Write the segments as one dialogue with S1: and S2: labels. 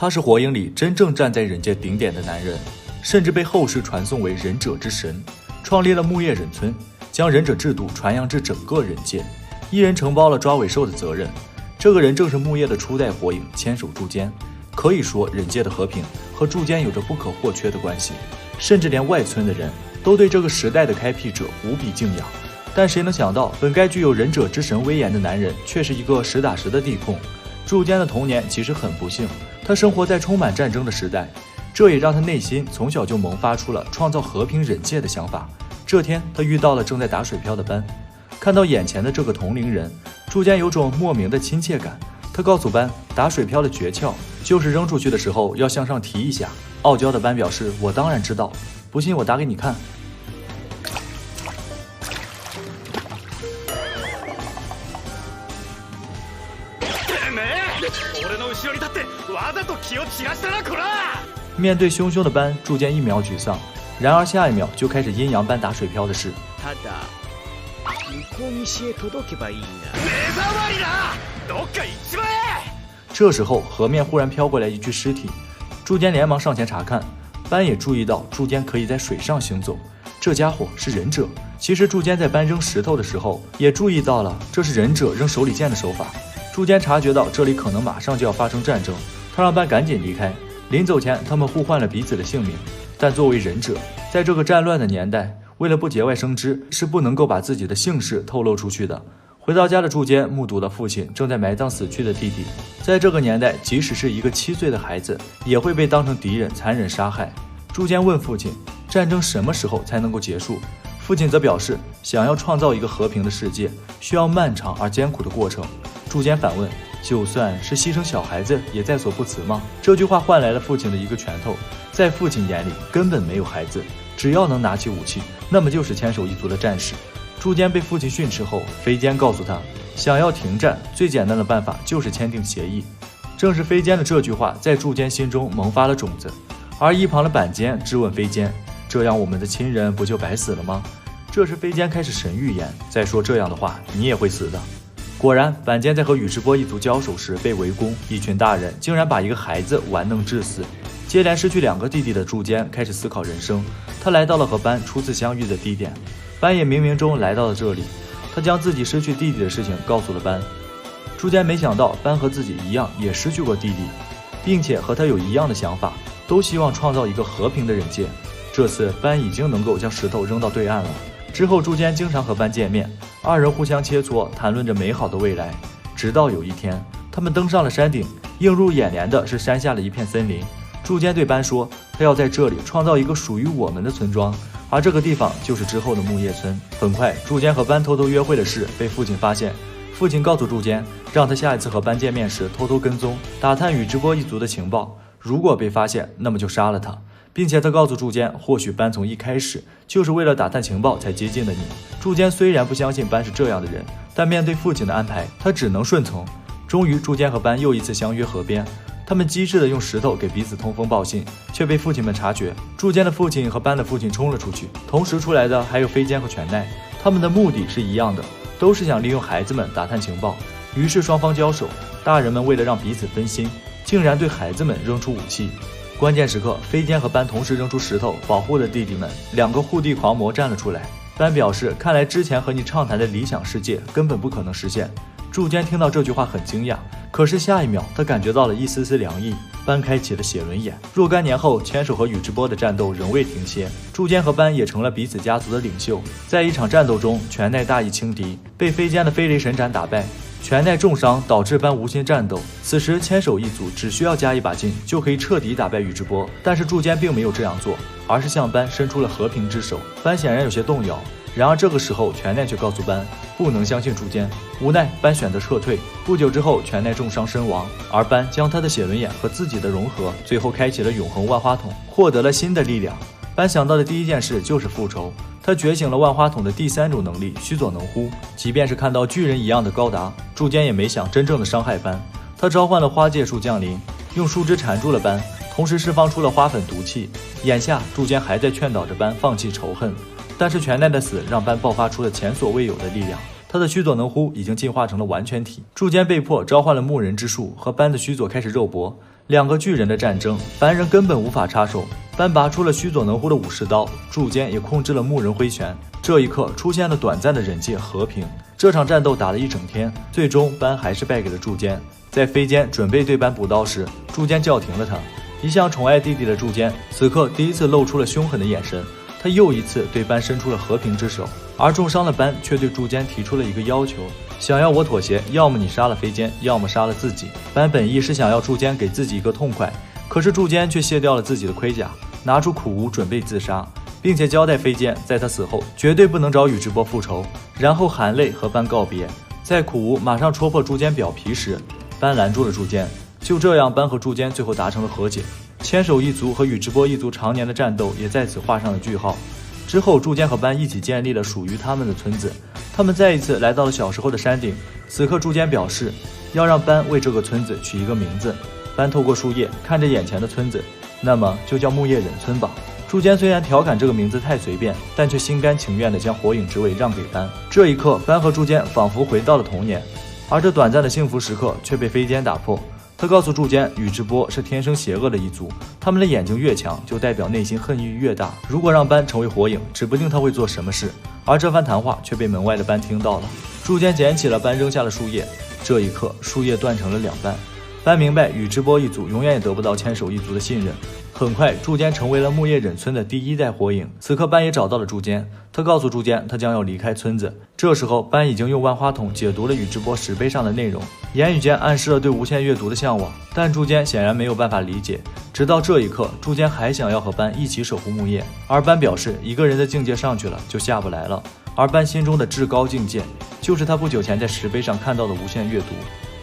S1: 他是火影里真正站在忍界顶点的男人，甚至被后世传颂为忍者之神，创立了木叶忍村，将忍者制度传扬至整个忍界，一人承包了抓尾兽的责任。这个人正是木叶的初代火影千手柱间。可以说，忍界的和平和柱间有着不可或缺的关系，甚至连外村的人都对这个时代的开辟者无比敬仰。但谁能想到，本该具有忍者之神威严的男人，却是一个实打实的地控。柱间的童年其实很不幸，他生活在充满战争的时代，这也让他内心从小就萌发出了创造和平忍界的想法。这天，他遇到了正在打水漂的班，看到眼前的这个同龄人，柱间有种莫名的亲切感。他告诉班，打水漂的诀窍就是扔出去的时候要向上提一下。傲娇的班表示，我当然知道，不信我打给你看。面对凶凶的班，柱间一秒沮丧，然而下一秒就开始阴阳班打水漂的事。这时候河面忽然飘过来一具尸体，柱间连忙上前查看，班也注意到柱间可以在水上行走，这家伙是忍者。其实柱间在班扔石头的时候也注意到了，这是忍者扔手里剑的手法。柱间察觉到这里可能马上就要发生战争，他让班赶紧离开。临走前，他们互换了彼此的姓名，但作为忍者，在这个战乱的年代，为了不节外生枝，是不能够把自己的姓氏透露出去的。回到家的柱间目睹了父亲正在埋葬死去的弟弟。在这个年代，即使是一个7岁的孩子，也会被当成敌人残忍杀害。柱间问父亲，战争什么时候才能够结束？父亲则表示，想要创造一个和平的世界，需要漫长而艰苦的过程。柱间反问，就算是牺牲小孩子也在所不辞吗？这句话换来了父亲的一个拳头。在父亲眼里，根本没有孩子，只要能拿起武器，那么就是千手一族的战士。柱间被父亲训斥后，飞间告诉他，想要停战，最简单的办法就是签订协议。正是飞间的这句话在柱间心中萌发了种子，而一旁的板间质问飞间，这样我们的亲人不就白死了吗？这时飞间开始神预言，再说这样的话，你也会死的。果然，板间在和宇智波一族交手时被围攻，一群大人竟然把一个孩子玩弄致死。接连失去2个弟弟的柱间开始思考人生，他来到了和班初次相遇的地点，班也冥冥中来到了这里。他将自己失去弟弟的事情告诉了班。柱间没想到班和自己一样也失去过弟弟，并且和他有一样的想法，都希望创造一个和平的忍界。这次班已经能够将石头扔到对岸了。之后柱间经常和班见面，2人互相切磋，谈论着美好的未来。直到有一天，他们登上了山顶，映入眼帘的是山下的一片森林。柱间对班说，他要在这里创造一个属于我们的村庄，而这个地方就是之后的木叶村。很快，柱间和班偷偷约会的事被父亲发现，父亲告诉柱间，让他下一次和班见面时偷偷跟踪，打探宇智波一族的情报，如果被发现，那么就杀了他。并且他告诉柱间，或许班从一开始就是为了打探情报才接近的你。柱间虽然不相信班是这样的人，但面对父亲的安排，他只能顺从。终于，柱间和班又一次相约河边，他们机智地用石头给彼此通风报信，却被父亲们察觉。柱间的父亲和班的父亲冲了出去，同时出来的还有飞间和全奈，他们的目的是一样的，都是想利用孩子们打探情报。于是双方交手，大人们为了让彼此分心，竟然对孩子们扔出武器。关键时刻，飞间和班同时扔出石头保护了弟弟们，2个护地狂魔站了出来。班表示，看来之前和你畅谈的理想世界根本不可能实现。柱间听到这句话很惊讶，可是下一秒他感觉到了一丝丝凉意。班开启了写轮眼，若干年后，千手和宇智波的战斗仍未停歇，柱间和班也成了彼此家族的领袖。在一场战斗中，全奈大意轻敌，被飞间的飞雷神斩打败。全奈重伤，导致班无心战斗。此时千手一族只需要加一把劲，就可以彻底打败宇智波。但是柱间并没有这样做，而是向班伸出了和平之手。班显然有些动摇，然而这个时候全奈却告诉班，不能相信柱间。无奈班选择撤退。不久之后，全奈重伤身亡，而班将他的写轮眼和自己的融合，最后开启了永恒万花筒，获得了新的力量。班想到的第一件事就是复仇。他觉醒了万花筒的第3种能力须佐能乎，即便是看到巨人一样的高达，柱间也没想真正的伤害班。他召唤了花界树降临，用树枝缠住了班，同时释放出了花粉毒气。眼下柱间还在劝导着班放弃仇恨，但是全奈的死让班爆发出了前所未有的力量。他的须佐能乎已经进化成了完全体。柱间被迫召唤了木人之术，和班的须佐开始肉搏。两个巨人的战争，班人根本无法插手。班拔出了须佐能乎的武士刀，柱间也控制了木人挥拳。这一刻出现了短暂的忍界和平。这场战斗打了一整天，最终班还是败给了柱间。在飞间准备对班补刀时，柱间叫停了他。一向宠爱弟弟的柱间，此刻第一次露出了凶狠的眼神。他又一次对班伸出了和平之手，而重伤的班却对柱间提出了一个要求，想要我妥协，要么你杀了飞间，要么杀了自己。班本意是想要柱间给自己一个痛快，可是柱间却卸掉了自己的盔甲，拿出苦无准备自杀，并且交代飞间在他死后绝对不能找宇智波复仇，然后含泪和班告别。在苦无马上戳破柱间表皮时，班拦住了柱间。就这样，班和柱间最后达成了和解。千手一族和宇智波一族常年的战斗也在此画上了句号。之后，柱间和班一起建立了属于他们的村子。他们再一次来到了小时候的山顶。此刻，柱间表示要让班为这个村子取一个名字。班透过树叶看着眼前的村子，那么就叫木叶忍村吧。柱间虽然调侃这个名字太随便，但却心甘情愿地将火影之位让给班。这一刻，班和柱间仿佛回到了童年，而这短暂的幸福时刻却被飞间打破。他告诉柱间，宇智波是天生邪恶的一族，他们的眼睛越强，就代表内心恨意越大。如果让班成为火影，指不定他会做什么事。而这番谈话却被门外的班听到了。柱间捡起了班扔下的树叶，这一刻，树叶断成了两半。班明白，宇智波一族永远也得不到千手一族的信任。很快，柱间成为了木叶忍村的第一代火影。此刻，班也找到了柱间，他告诉柱间，他将要离开村子。这时候，班已经用万花筒解读了宇智波石碑上的内容，言语间暗示了对无限阅读的向往，但柱间显然没有办法理解。直到这一刻，柱间还想要和班一起守护木叶，而班表示，一个人的境界上去了，就下不来了。而班心中的至高境界，就是他不久前在石碑上看到的无限阅读。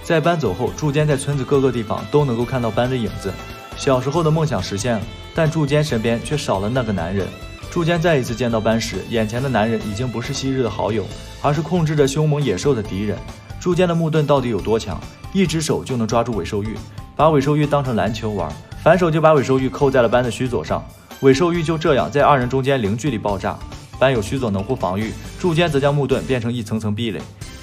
S1: 在班走后，柱间在村子各个地方都能够看到班的影子。小时候的梦想实现了，但柱间身边却少了那个男人。柱间再一次见到班时，眼前的男人已经不是昔日的好友，而是控制着凶猛野兽的敌人。柱间的木盾到底有多强？一只手就能抓住尾兽玉，把尾兽玉当成篮球玩，反手就把尾兽玉扣在了班的须佐上。尾兽玉就这样在二人中间零距离爆炸。班有须佐能护防御，柱间则将木盾变成一层层壁垒，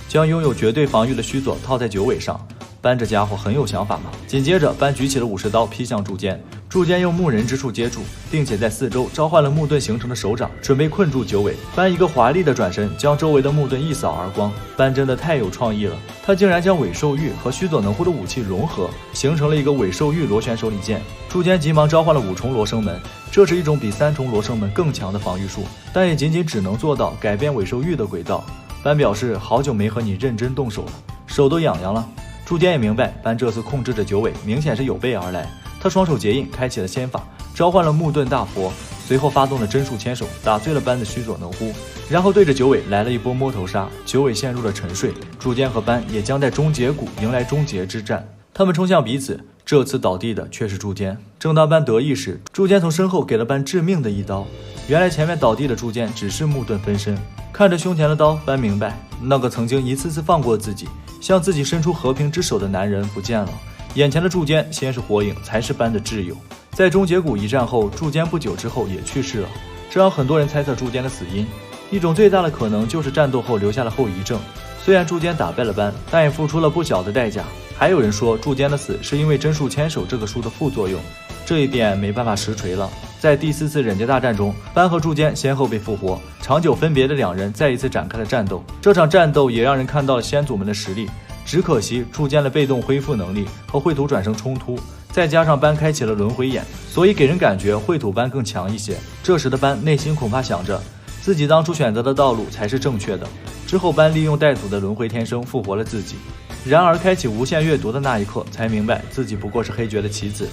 S1: 将拥有绝对防御的须佐套在九尾上。班这家伙很有想法嘛。紧接着，班举起了武士刀劈向柱间，柱间用木人之术接住，并且在四周召唤了木盾形成的手掌，准备困住九尾。班一个华丽的转身，将周围的木盾一扫而光。班真的太有创意了，他竟然将尾兽玉和须佐能乎的武器融合，形成了一个尾兽玉螺旋手里剑。柱间急忙召唤了五重罗生门，这是一种比三重罗生门更强的防御术，但也仅仅只能做到改变尾兽玉的轨道。班表示好久没和你认真动手了，手都痒痒了。柱间也明白，班这次控制着九尾，明显是有备而来。他双手结印，开启了仙法，召唤了木盾大佛，随后发动了真术千手，打碎了班的须佐能乎，然后对着九尾来了一波摸头杀。九尾陷入了沉睡，柱间和班也将在终结谷迎来终结之战。他们冲向彼此，这次倒地的却是柱间。正当班得意时，柱间从身后给了班致命的一刀。原来前面倒地的柱间只是木盾分身。看着胸前的刀，班明白，那个曾经一次次放过自己，向自己伸出和平之手的男人不见了。眼前的柱间先是火影，才是班的挚友。在终结谷一战后，柱间不久之后也去世了，这让很多人猜测柱间的死因。一种最大的可能就是战斗后留下了后遗症。虽然柱间打败了班，但也付出了不小的代价。还有人说柱间的死是因为真术千手这个术的副作用，这一点没办法实锤了。在第4次忍界大战中，班和柱间先后被复活，长久分别的两人再一次展开了战斗。这场战斗也让人看到了先祖们的实力，只可惜柱间的被动恢复能力和秽土转生冲突，再加上班开启了轮回眼，所以给人感觉秽土班更强一些。这时的班内心恐怕想着自己当初选择的道路才是正确的。之后班利用带祖的轮回天生复活了自己，然而开启无限阅读的那一刻才明白自己不过是黑诀的棋子。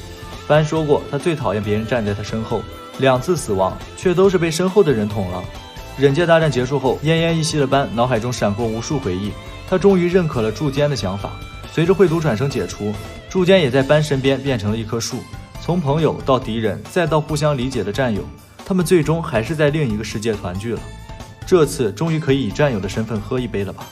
S1: 班说过他最讨厌别人站在他身后，2次死亡却都是被身后的人捅了。忍界大战结束后，奄奄一息的班脑海中闪过无数回忆，他终于认可了柱间的想法。随着秽土转生解除，柱间也在班身边变成了一棵树，从朋友到敌人再到互相理解的战友，他们最终还是在另一个世界团聚了。这次终于可以以战友的身份喝一杯了吧。